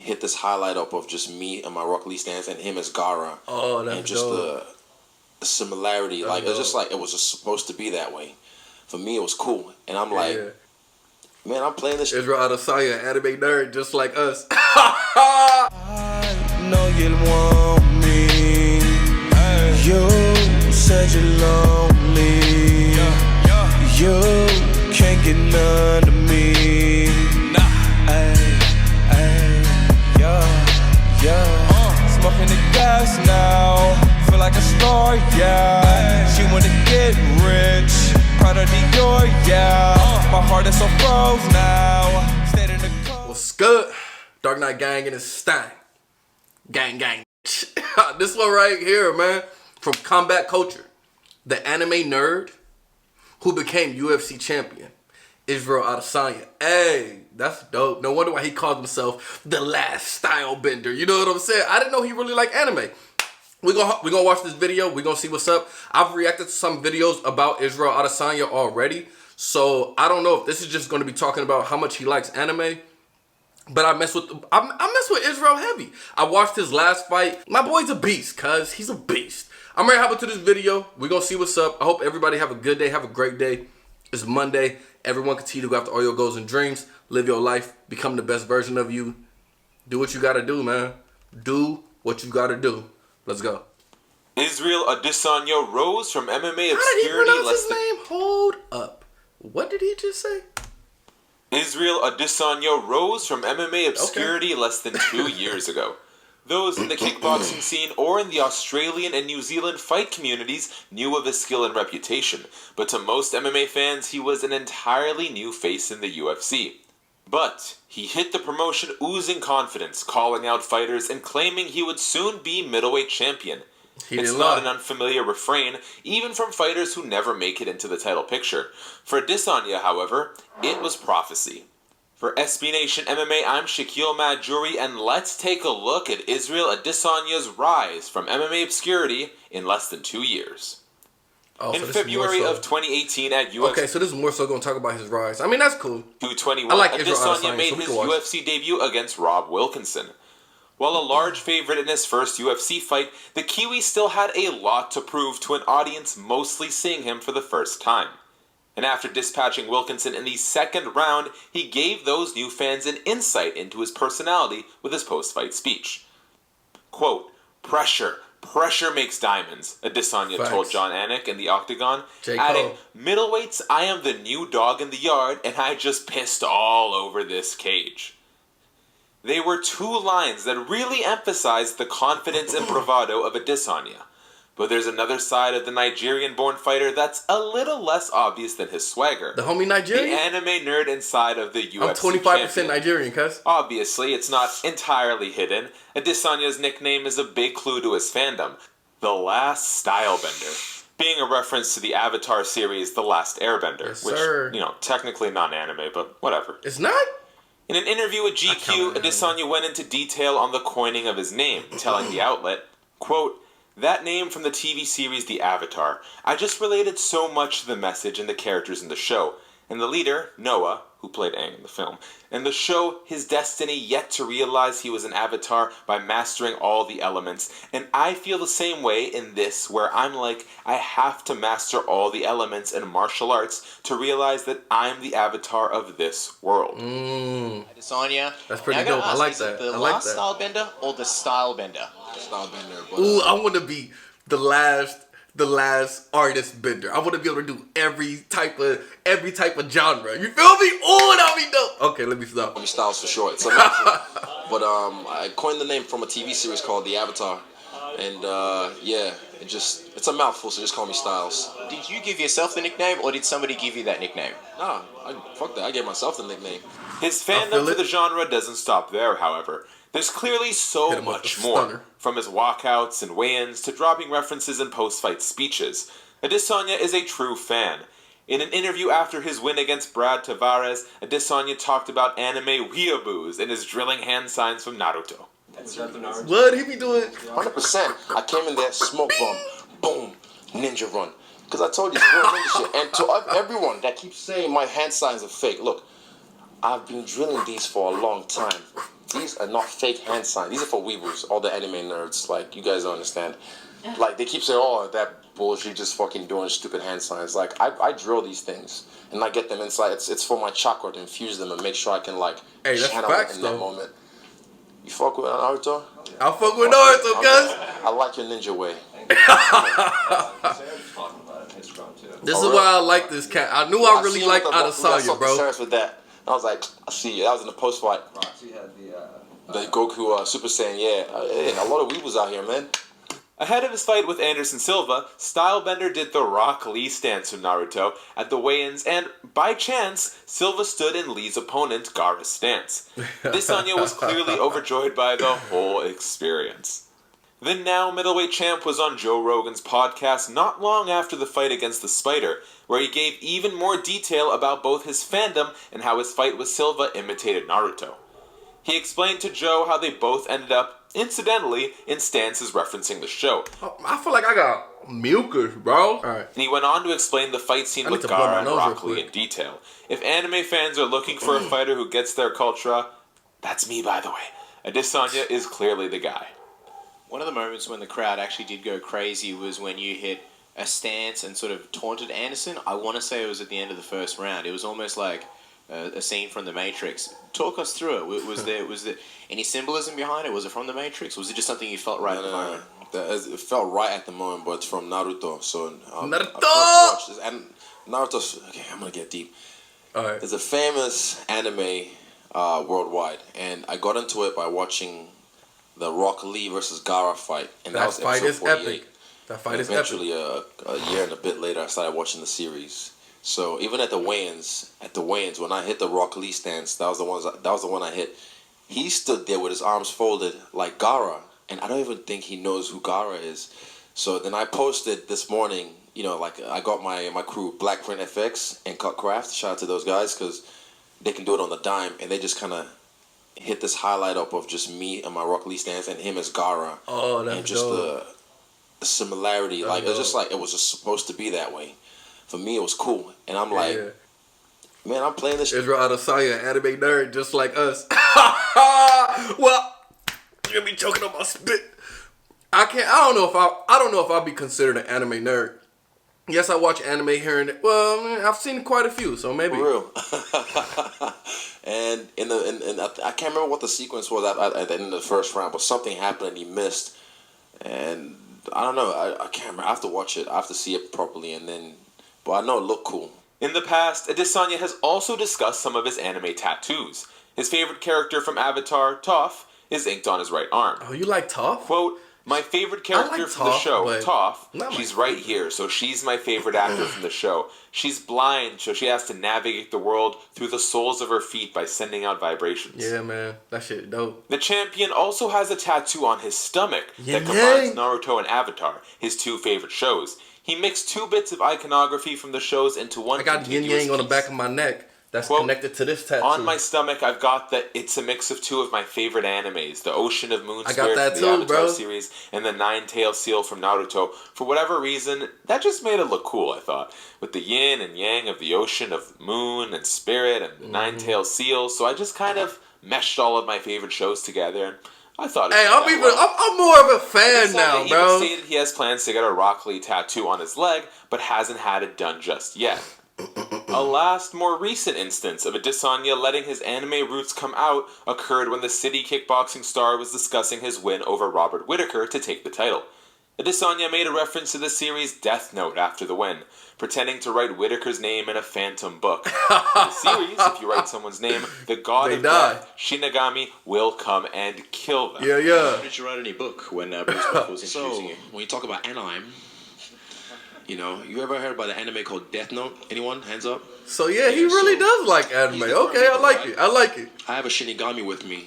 hit this highlight up of just me and my Rock Lee stance and him as Gara. Oh, that's and just dope. the similarity. That's like dope. it's just like it was just supposed to be that way. For me, it was cool, and I'm like, man, I'm playing this. Israel Adesanya, anime nerd, just like us. I know you want me. You said you're lonely. You can't get none of me. Smoking the gas now. Feel like a star, yeah. She wanna get rich. Proud of Dior, yeah. My heart is so froze now. Stayed in the cold. What's good? Dark Knight Gang in his stang. Gang, gang. This one right here, man. From Combat Culture. The anime nerd who became UFC champion. Israel Adesanya. Hey, that's dope. No wonder why he called himself the last style bender. You know what I'm saying? I didn't know he really liked anime. We're gonna watch this video. We're gonna see what's up. I've reacted to some videos about Israel Adesanya already. So I don't know if this is just gonna be talking about how much he likes anime. But I mess with Israel heavy. I watched his last fight. My boy's a beast, cuz he's a beast. I'm ready to hop into this video. We're gonna see what's up. I hope everybody have a good day, have a great day. It's Monday. Everyone continue to go after all your goals and dreams. Live your life. Become the best version of you. Do what you gotta do, man. Do what you gotta do. Let's go. Israel Adesanya rose from MMA How did he obscurity pronounce less his than name? Hold up. What did he just say? Israel Adesanya rose from MMA obscurity less than 2 years ago. Those in the kickboxing scene or in the Australian and New Zealand fight communities knew of his skill and reputation, but to most MMA fans he was an entirely new face in the UFC. But he hit the promotion oozing confidence, calling out fighters and claiming he would soon be middleweight champion. It's not an unfamiliar refrain, even from fighters who never make it into the title picture. For Adesanya, however, it was prophecy. For SB Nation MMA, I'm Shaquille Majuri, and let's take a look at Israel Adesanya's rise from MMA obscurity in less than 2 years. In February of 2018 at UFC... Okay, so this is more so going to talk about his rise. I mean, that's cool. 221, I like Israel Adesanya Adesanya, made so we his can watch. UFC debut against Rob Wilkinson. While a large favorite in his first UFC fight, the Kiwi still had a lot to prove to an audience mostly seeing him for the first time. And after dispatching Wilkinson in the second round, he gave those new fans an insight into his personality with his post-fight speech. Quote, pressure makes diamonds, Adesanya told John Anik in the Octagon, adding, middleweights, I am the new dog in the yard, and I just pissed all over this cage. They were two lines that really emphasized the confidence and bravado of Adesanya. But there's another side of the Nigerian-born fighter that's a little less obvious than his swagger. The homie Nigerian? The anime nerd inside of the UFC I'm 25% Nigerian, cuz. Obviously, it's not entirely hidden. Adesanya's nickname is a big clue to his fandom. The Last Stylebender. Being a reference to the Avatar series The Last Airbender. Yes, which, sir. technically not-anime, but whatever. It's not? In an interview with GQ, Adesanya went into detail on the coining of his name, telling the outlet, quote, that name from the TV series The Avatar. I just related so much to the message and the characters in the show. And the leader, Noah, who played Aang in the film, and the show, his destiny yet to realize he was an avatar by mastering all the elements. And I feel the same way in this, where I'm like, I have to master all the elements in martial arts to realize that I'm the avatar of this world. Adesanya. That's pretty dope. I like that. The I like last that. style bender or the style bender? Stylebender, but, Ooh, I want to be the last artist bender. I want to be able to do every type of genre. You feel me? Ooh, that'll be dope. Okay, let me stop. Call me Styles for short. It's a mouthful. But I coined the name from a TV series called The Avatar, and it's a mouthful. So just call me Styles. Did you give yourself the nickname or did somebody give you that nickname? Nah, fuck that. I gave myself the nickname. His fandom for the genre doesn't stop there, however. There's clearly so much more, from his walkouts and weigh-ins to dropping references in post-fight speeches. Adesanya is a true fan. In an interview after his win against Brad Tavares, Adesanya talked about anime weeaboos and his drilling hand signs from Naruto. What he be doing? 100%. I came in there, smoke bomb, boom, ninja run. Because I told you, it's real ninja shit. And to everyone that keeps saying my hand signs are fake, look, I've been drilling these for a long time. these are not fake hand signs. These are for weeaboos, all the anime nerds. Like, you guys don't understand. Like, they keep saying, oh, that bullshit, just fucking doing stupid hand signs. Like, I drill these things, and I get them inside. It's for my chakra to infuse them and make sure I can, like, Hey, that's channel facts, it in though. that moment. You fuck with Naruto? I fuck with Naruto, cuz. I like your ninja way. This is why I like this cat. I knew I really liked Adesanya, bro. With that. I was like, I see you. That was in the post fight. Roxy had The Goku Super Saiyan, yeah. A lot of weebles out here, man. Ahead of his fight with Anderson Silva, Stylebender did the Rock Lee stance from Naruto at the weigh-ins, and by chance, Silva stood in Lee's opponent, Gaara's stance. Adesanya was clearly overjoyed by the whole experience. The now middleweight champ was on Joe Rogan's podcast not long after the fight against the Spider, where he gave even more detail about both his fandom and how his fight with Silva imitated Naruto. He explained to Joe how they both ended up, incidentally, in stances referencing the show. I feel like I got mucus, bro. Alright. And he went on to explain the fight scene I with need to blow my Gaara and nose Rock real Lee quick. in detail. If anime fans are looking for a fighter who gets their culture, that's me, by the way. Adesanya is clearly the guy. One of the moments when the crowd actually did go crazy was when you hit a stance and sort of taunted Anderson. I want to say it was at the end of the first round. It was almost like a scene from The Matrix. Talk us through it. Was there any symbolism behind it? Was it from The Matrix? Was it just something you felt right at the moment? It felt right at the moment, but it's from Naruto. So Naruto! I first watched this, and Naruto's okay. I'm gonna get deep. Alright. There's a famous anime worldwide, and I got into it by watching the Rock Lee versus Gaara fight, and that That was fight episode is 48. epic. That fight And is epic. eventually, a year and a bit later, I started watching the series. So even at the weigh-ins, when I hit the Rock Lee stance, that was the one I hit. He stood there with his arms folded like Gaara, and I don't even think he knows who Gaara is. So then I posted this morning, like I got my crew, Black Print FX and Cut Craft. Shout out to those guys because they can do it on the dime, and they just kind of hit this highlight up of just me and my Rock Lee stance and him as Gaara. Oh, that's and just dope. the similarity, like it's just like it was just supposed to be that way. For me, it was cool, and I'm like, Yeah. man, I'm playing this. Israel Adesanya, anime nerd, just like us. Well, you're gonna be choking on my spit. I don't know if I'll be considered an anime nerd. Yes, I watch anime here and there. Well, I've seen quite a few, so maybe. For real. And I can't remember what the sequence was at the end of the first round, but something happened and he missed, and I don't know. I can't remember. I have to watch it. I have to see it properly, but I know it looked cool. In the past, Adesanya has also discussed some of his anime tattoos. His favorite character from Avatar, Toph, is inked on his right arm. Oh, you like Toph? Quote, my favorite character like from the Toph, show, but Toph, not my she's right here, so she's my favorite actor from the show. She's blind, so she has to navigate the world through the soles of her feet by sending out vibrations. Yeah, man, that shit dope. The champion also has a tattoo on his stomach Yin that combines Yang. Naruto and Avatar, his two favorite shows. He mixed two bits of iconography from the shows into one I got yin contiguous yang on the piece. back of my neck. That's Quote, connected to this tattoo. On my stomach, I've got that. It's a mix of two of my favorite animes: the Ocean of Moon I Spirit got that from the too, Avatar bro. series, and the Nine-Tailed Seal from Naruto. For whatever reason, that just made it look cool. I thought, with the yin and yang of the Ocean of Moon and Spirit and the Nine-Tailed Seal. So I just kind of meshed all of my favorite shows together. And I thought, Hey, I'm more of a fan now, Adesanya bro. even stated he has plans to get a Rock Lee tattoo on his leg, but hasn't had it done just yet. A last, more recent instance of Adesanya letting his anime roots come out occurred when the City kickboxing star was discussing his win over Robert Whittaker to take the title. Adesanya made a reference to the series Death Note after the win, pretending to write Whittaker's name in a phantom book. In the series, if you write someone's name, the god They of die. death, Shinigami, will come and kill them. Yeah, yeah. Did you write any book when Bruce Buck was So introducing you? when you talk about anime, you ever heard about the anime called Death Note? Anyone? Hands up. So yeah, he really does like anime. he's the Okay, I Kurama, like right? it. I like it. I have a Shinigami with me,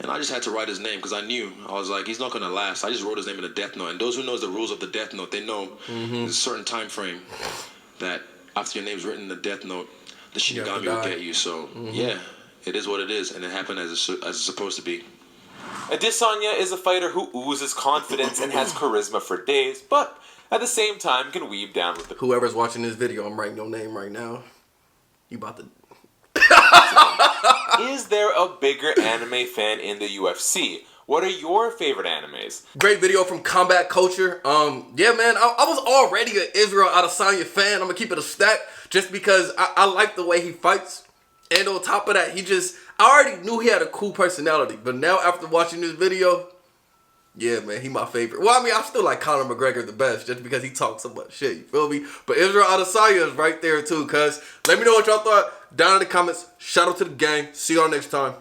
and I just had to write his name because I was like, he's not gonna last. I just wrote his name in the Death Note, and those who knows the rules of the Death Note, they know there's a certain time frame that after your name's written in the Death Note, the You have to Shinigami will die. get you. So yeah, it is what it is, and it happened as it's supposed to be. Adesanya is a fighter who oozes confidence and has charisma for days, but at the same time can weave down with the... Whoever's watching this video, I'm writing your name right now. You about to... Is there a bigger anime fan in the UFC? What are your favorite animes? Great video from Combat Culture. Yeah, man, I was already an Israel Adesanya fan. I'm gonna keep it a stack just because I like the way he fights. And on top of that, I already knew he had a cool personality. But now after watching this video, yeah, man, he my favorite. Well, I mean, I still like Conor McGregor the best just because he talks so much shit, you feel me? But Israel Adesanya is right there too, cuz. Let me know what y'all thought down in the comments. Shout out to the gang. See y'all next time.